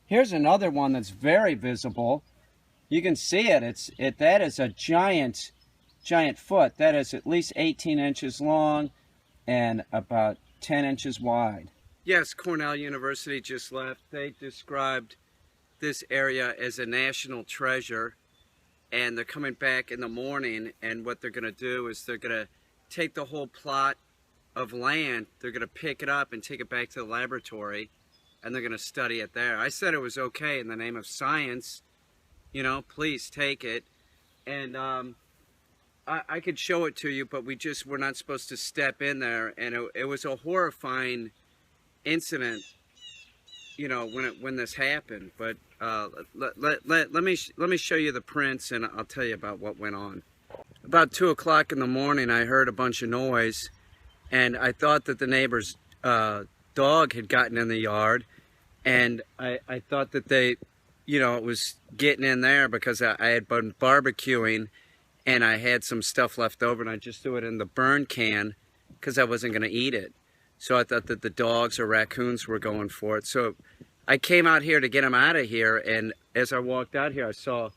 Here's another one that's very visible. You can see it. That is a giant foot. That is at least 18 inches long and about 10 inches wide. Yes, Cornell University just left. They described this area as a national treasure, and they're coming back in the morning, and what they're going to do is they're going to take the whole plot of land, they're going to pick it up and take it back to the laboratory, and they're going to study it there. I said it was okay in the name of science, you know, please take it. And I could show it to you, but we're not supposed to step in there, and it was a horrifying incident, you know, when this happened. But let me show you the prints, and I'll tell you about what went on. About 2 o'clock in the morning, I heard a bunch of noise, and I thought that the neighbor's dog had gotten in the yard, and I thought that it was getting in there because I had been barbecuing, and I had some stuff left over, and I just threw it in the burn can because I wasn't going to eat it. So I thought that the dogs or raccoons were going for it. So I came out here to get them out of here, and as I walked out here, I saw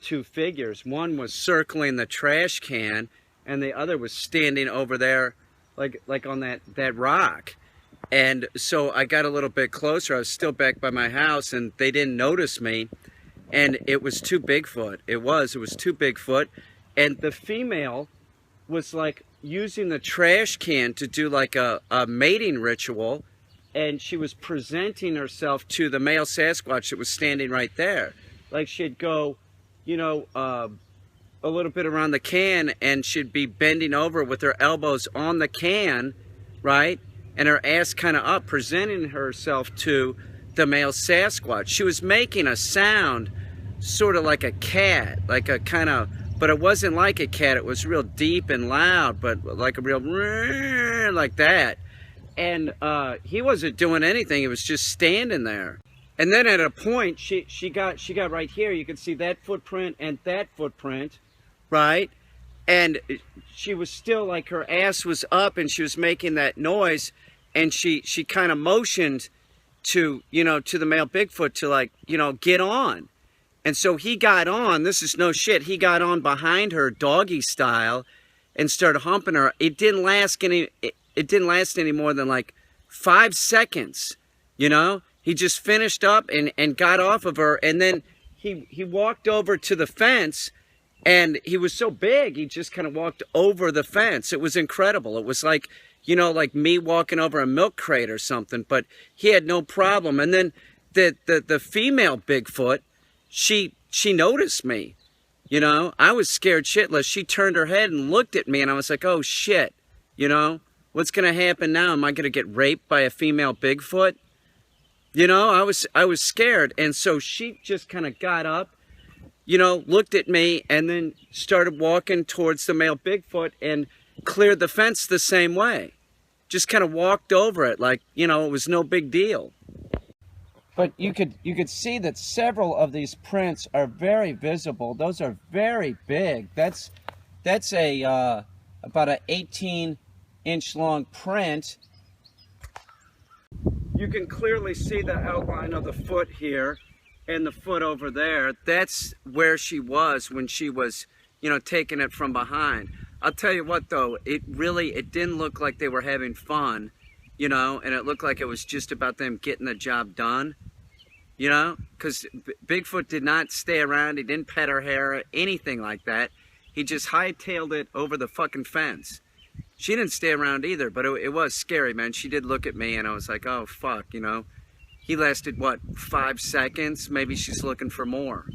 two figures. One was circling the trash can, and the other was standing over there like on that rock. And so I got a little bit closer. I was still back by my house, and they didn't notice me. And it was two Bigfoot. It was two Bigfoot. And the female was like using the trash can to do like a mating ritual. And she was presenting herself to the male Sasquatch that was standing right there. Like she'd go, you know, a little bit around the can, and she'd be bending over with her elbows on the can, right? And her ass kind of up, presenting herself to the male Sasquatch. She was making a sound sort of like a cat, like a kind of, but it wasn't like a cat. It was real deep and loud, but like a real like that. And he wasn't doing anything. He was just standing there. And then at a point, she got right here. You can see that footprint and that footprint, right? And she was still like, her ass was up, and she was making that noise. And she kind of motioned to, you know, to the male Bigfoot to, like, you know, get on. And so he got on. This is no shit. He got on behind her doggy style and started humping her. It didn't last any more than like 5 seconds, you know? He just finished up and got off of her, and then he walked over to the fence, and he was so big, he just kind of walked over the fence. It was incredible. It was like, you know, like me walking over a milk crate or something, but he had no problem. And then the female Bigfoot, she noticed me, you know? I was scared shitless. She turned her head and looked at me, and I was like, oh shit, you know? What's gonna happen now? Am I gonna get raped by a female Bigfoot? You know, I was scared. And so she just kind of got up, you know, looked at me, and then started walking towards the male Bigfoot and cleared the fence the same way. Just kind of walked over it like, you know, it was no big deal. But you could see that several of these prints are very visible. Those are very big. That's a about an 18-inch long print. You can clearly see the outline of the foot here and the foot over there. That's where she was when she was, you know, taking it from behind. I'll tell you what though, it didn't look like they were having fun, you know, and it looked like it was just about them getting the job done, you know, because Bigfoot did not stay around. He didn't pet her hair, anything like that. He just hightailed it over the fucking fence. She didn't stay around either, but it was scary, man. She did look at me, and I was like, oh, fuck, you know. He lasted, what, 5 seconds? Maybe she's looking for more.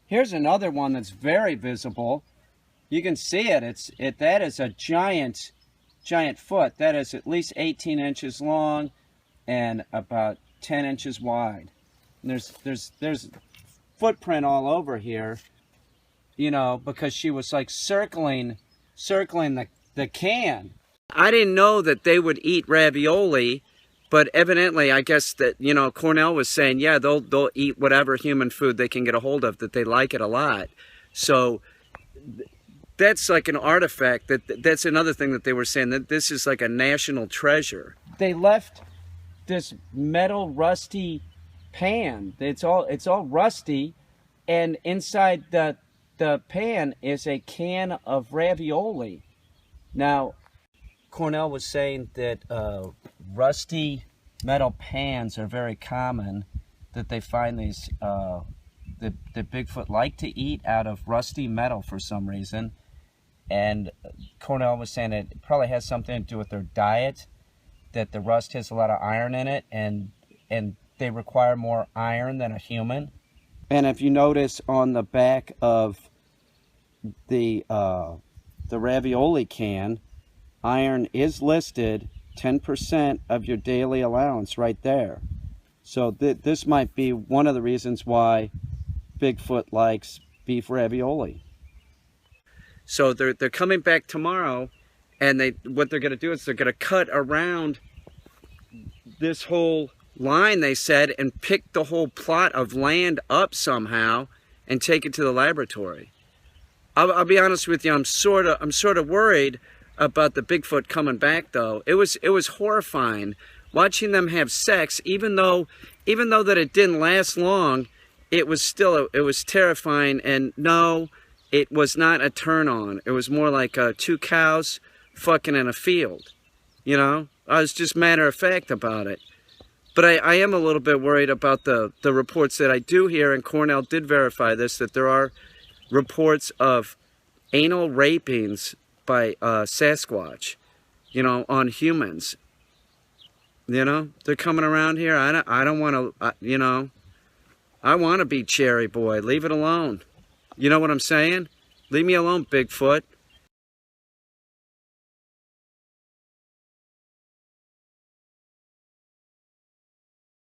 Here's another one that's very visible. You can see it. That is a giant foot. That is at least 18 inches long and about 10 inches wide. And there's footprint all over here, you know, because she was like circling the can. I didn't know that they would eat ravioli, but evidently, I guess that, you know, Cornell was saying, yeah, they'll eat whatever human food they can get a hold of, that they like it a lot. So that's like an artifact. That's another thing that they were saying, that this is like a national treasure. They left this metal rusty pan. It's all rusty, and inside the pan is a can of ravioli. Now, Cornell was saying that rusty metal pans are very common, that they find these that Bigfoot like to eat out of rusty metal for some reason. And Cornell was saying it probably has something to do with their diet, that the rust has a lot of iron in it, and they require more iron than a human. And if you notice on the back of the ravioli can, iron is listed 10% of your daily allowance right there. So this might be one of the reasons why Bigfoot likes beef ravioli. So they're coming back tomorrow, and what they're going to do is they're going to cut around this whole line, they said, and pick the whole plot of land up somehow and take it to the laboratory. I'll be honest with you, I'm sort of worried about the Bigfoot coming back, though. It was horrifying watching them have sex, even though that it didn't last long. It was terrifying. And no, it was not a turn on. It was more like two cows fucking in a field. You know, I was just matter of fact about it. But I am a little bit worried about the reports that I do hear, and Cornell did verify this, that there are reports of anal rapings by Sasquatch, you know, on humans. You know, they're coming around here. I don't want to, you know, I want to be Cherry Boy. Leave it alone. You know what I'm saying? Leave me alone, Bigfoot.